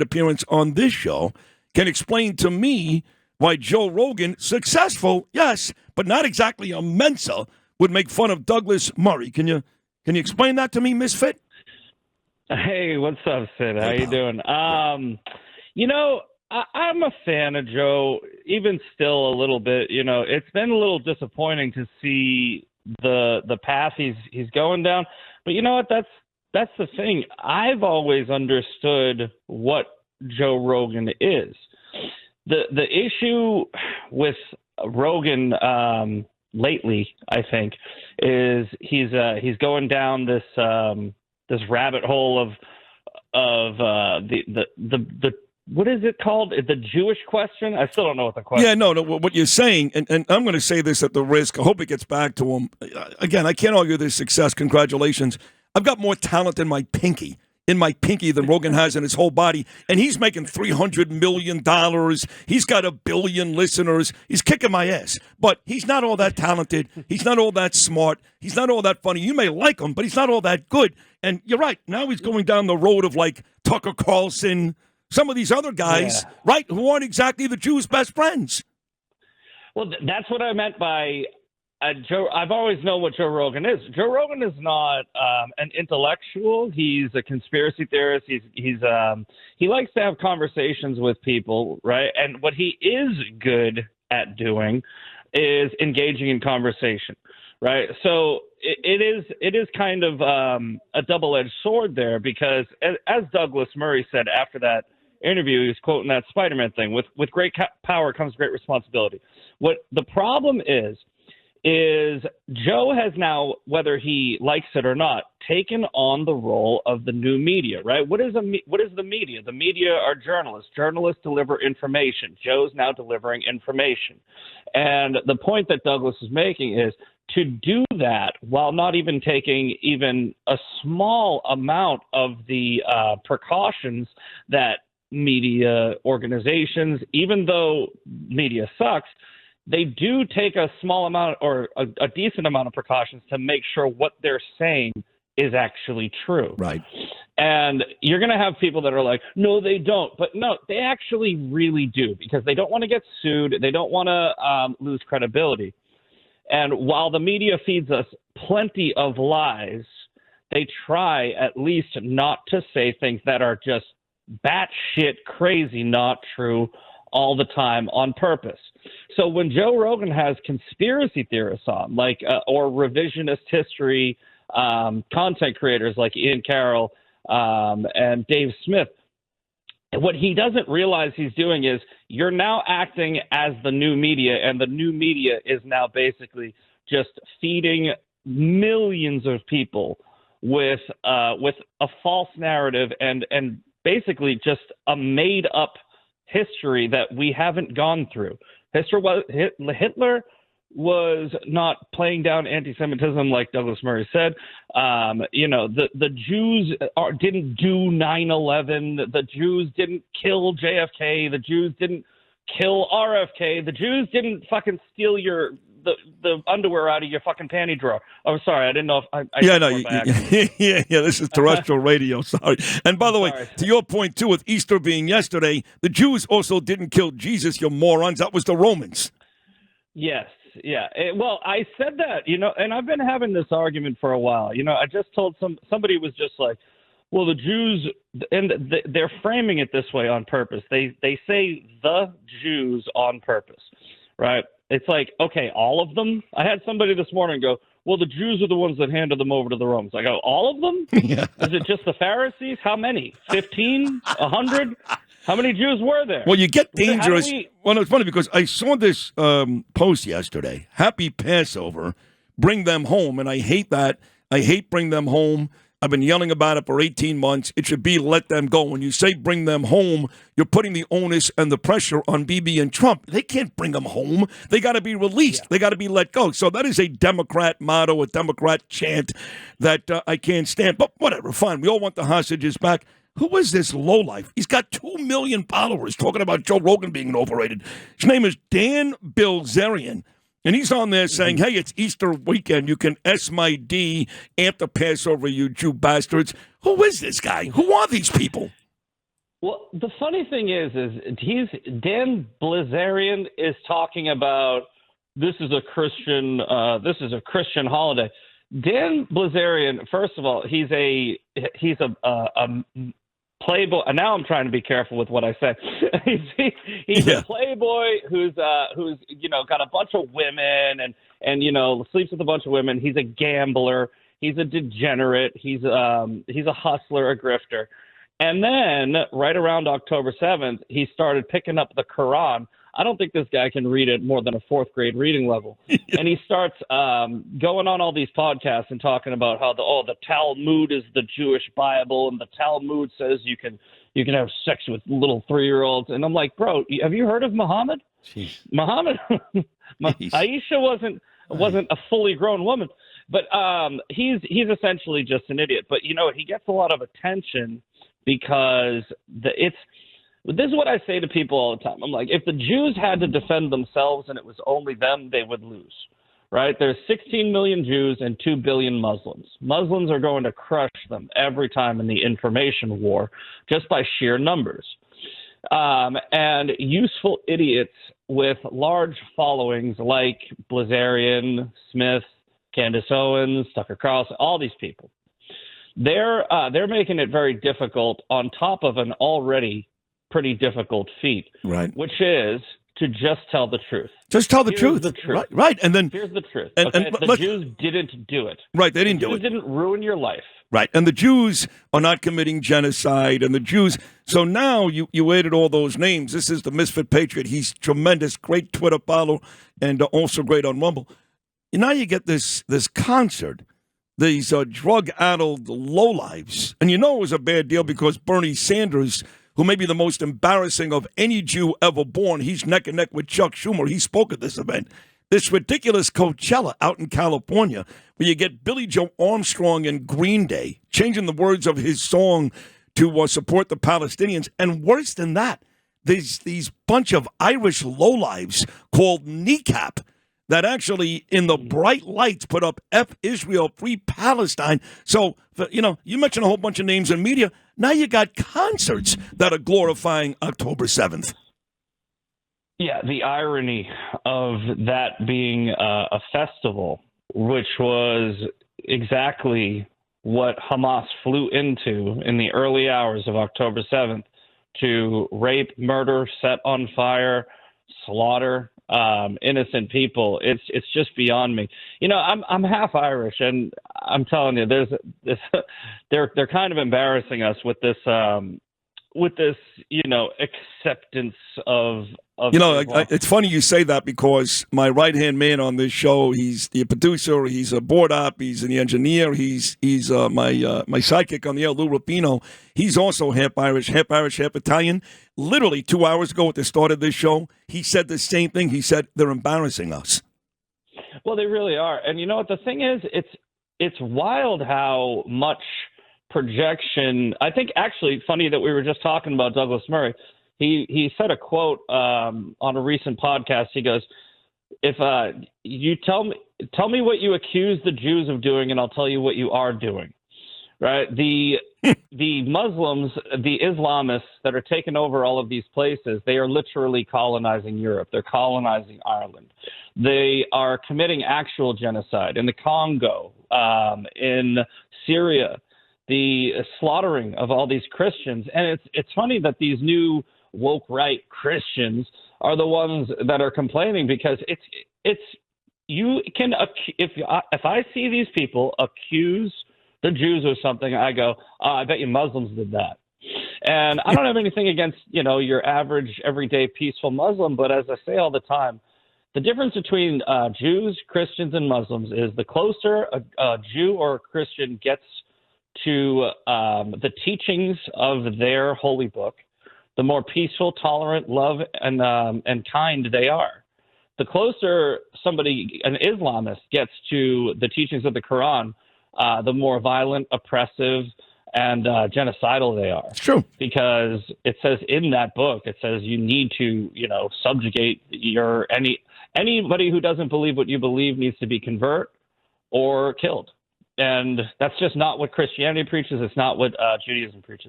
appearance on this show can explain to me why Joe Rogan, successful, yes, but not exactly a Mensa, would make fun of Douglas Murray. Can you explain that to me, Misfit? Hey, what's up, Sid? How you doing? I'm a fan of Joe, even still a little bit. You know, it's been a little disappointing to see the path he's going down. But you know what? That's the thing. I've always understood what Joe Rogan is. The issue with Rogan lately, I think, is he's going down this rabbit hole of the what is it called? The Jewish question? I still don't know what the question is. Yeah, no, what you're saying, and I'm going to say this at the risk, I hope it gets back to him. Again, I can't argue their success. Congratulations. I've got more talent in my pinky than Rogan has in his whole body, and he's making $300 million. He's got 1 billion listeners. He's kicking my ass, but he's not all that talented. He's not all that smart. He's not all that funny. You may like him, but he's not all that good. And you're right. Now he's going down the road of like Tucker Carlson, some of these other guys, right, who aren't exactly the Jews' best friends. Well, that's what I meant by Joe. I've always known what Joe Rogan is. Joe Rogan is not an intellectual. He's a conspiracy theorist. He likes to have conversations with people, right? And what he is good at doing is engaging in conversation, right? So it is kind of a double-edged sword there, because as Douglas Murray said after that interview, he was quoting that Spider-Man thing, with great power comes great responsibility. What the problem is Joe has now, whether he likes it or not, taken on the role of the new media, right? What is the media? The media are journalists. Journalists deliver information. Joe's now delivering information. And the point that Douglas is making is to do that while not even taking even a small amount of the precautions that media organizations, even though media sucks, they do take a small amount or a decent amount of precautions to make sure what they're saying is actually true. Right. And you're going to have people that are like, no, they don't. But no, they actually really do, because they don't want to get sued. They don't want to lose credibility. And while the media feeds us plenty of lies, they try at least not to say things that are just batshit crazy, not true all the time on purpose. So when Joe Rogan has conspiracy theorists on, like or revisionist history content creators like Ian Carroll and Dave Smith, what he doesn't realize he's doing is you're now acting as the new media, and the new media is now basically just feeding millions of people with a false narrative and basically just a made-up history that we haven't gone through. Hitler was not playing down anti-Semitism like Douglas Murray said. The Jews didn't do 9/11. The Jews didn't kill JFK. The Jews didn't kill RFK. The Jews didn't fucking steal the underwear out of your fucking panty drawer. Oh, sorry, I didn't know if yeah, this is terrestrial radio. Sorry. And by the way, to your point too, with Easter being yesterday, the Jews also didn't kill Jesus, you morons. That was the Romans. Yes. Yeah. Well, I said that, and I've been having this argument for a while. I just told somebody was just like, well, the Jews, and they're framing it this way on purpose. They say the Jews on purpose, right? It's like, okay, all of them? I had somebody this morning go, well, the Jews are the ones that handed them over to the Romans. I go, all of them? Yeah. Is it just the Pharisees? How many? 15? 100? How many Jews were there? Well, you get dangerous. Well, it's funny because I saw this post yesterday. Happy Passover. Bring them home. And I hate that. I hate bring them home. I've been yelling about it for 18 months. It should be let them go. When you say bring them home, you're putting the onus and the pressure on Bibi and Trump. They can't bring them home. They got to be released. Yeah. They got to be let go. So that is a Democrat motto, a Democrat chant that I can't stand. But whatever, fine. We all want the hostages back. Who is this lowlife? He's got 2 million followers talking about Joe Rogan being overrated. His name is Dan Bilzerian. And he's on there saying, hey, it's Easter weekend. You can S my D, amp the Passover, you Jew bastards. Who is this guy? Who are these people? Well, the funny thing is Dan Blazarian is talking about this is a Christian holiday. Dan Blazarian, first of all, he's a playboy. And now I'm trying to be careful with what I say. he's a playboy who's got a bunch of women and sleeps with a bunch of women. He's a gambler. He's a degenerate. He's a hustler, a grifter. And then right around October 7th, he started picking up the Quran. I don't think this guy can read at more than a fourth grade reading level. And he starts going on all these podcasts and talking about how the Talmud is the Jewish Bible, and the Talmud says you can have sex with little 3-year-olds. And I'm like, bro, have you heard of Muhammad? Jeez. Muhammad, Aisha wasn't a fully grown woman, but he's essentially just an idiot. But he gets a lot of attention because this is what I say to people all the time. I'm like, if the Jews had to defend themselves and it was only them, they would lose, right? There's 16 million Jews and 2 billion Muslims. Muslims are going to crush them every time in the information war just by sheer numbers. And useful idiots with large followings like Blazarian, Smith, Candace Owens, Tucker Carlson, all these people. They're making it very difficult on top of an already pretty difficult feat, right? Which is to just tell the truth. Just tell the truth. The truth. Right. And then here's the truth. And the Jews didn't do it. Right, they didn't do it. The Jews didn't ruin your life. Right, and the Jews are not committing genocide, and the Jews. So now you added all those names. This is the Misfit Patriot. He's tremendous, great Twitter follow, and also great on Rumble. Now you get this concert. These drug-addled lowlives. And it was a bad deal because Bernie Sanders, who may be the most embarrassing of any Jew ever born, he's neck and neck with Chuck Schumer. He spoke at this event. This ridiculous Coachella out in California where you get Billy Joe Armstrong and Green Day changing the words of his song to support the Palestinians. And worse than that, these bunch of Irish lowlives called Kneecap that actually, in the bright lights, put up F Israel, Free Palestine. So, you mentioned a whole bunch of names in media. Now you got concerts that are glorifying October 7th. Yeah, the irony of that being a festival, which was exactly what Hamas flew into in the early hours of October 7th to rape, murder, set on fire, slaughter innocent people. It's just beyond me. I'm half Irish, and I'm telling you, there's this. They're kind of embarrassing us with this acceptance of. It's funny you say that because my right-hand man on this show, he's the producer, he's a board op, he's the engineer, he's my sidekick on the air, Lou Rapino. He's also half Irish, half Italian. Literally 2 hours ago at the start of this show, he said the same thing. He said they're embarrassing us. Well, they really are. And you know what the thing is? It's wild how much projection. I think actually funny that we were just talking about Douglas Murray. He said a quote on a recent podcast. He goes, "If you tell me what you accuse the Jews of doing, and I'll tell you what you are doing." Right? The Muslims, the Islamists that are taking over all of these places, they are literally colonizing Europe. They're colonizing Ireland. They are committing actual genocide in the Congo, in Syria, the slaughtering of all these Christians. And it's funny that these new woke right Christians are the ones that are complaining, because it's you can, if I see these people accuse the Jews of something, I go, I bet you Muslims did that. And I don't have anything against, your average, everyday, peaceful Muslim. But as I say all the time, the difference between Jews, Christians, and Muslims is the closer a Jew or a Christian gets to the teachings of their holy book, the more peaceful, tolerant, love, and kind they are. The closer an Islamist gets to the teachings of the Quran, the more violent, oppressive, and genocidal they are. It's true. Because it says in that book, it says you need to, subjugate anybody who doesn't believe what you believe needs to be convert or killed. And that's just not what Christianity preaches. It's not what Judaism preaches.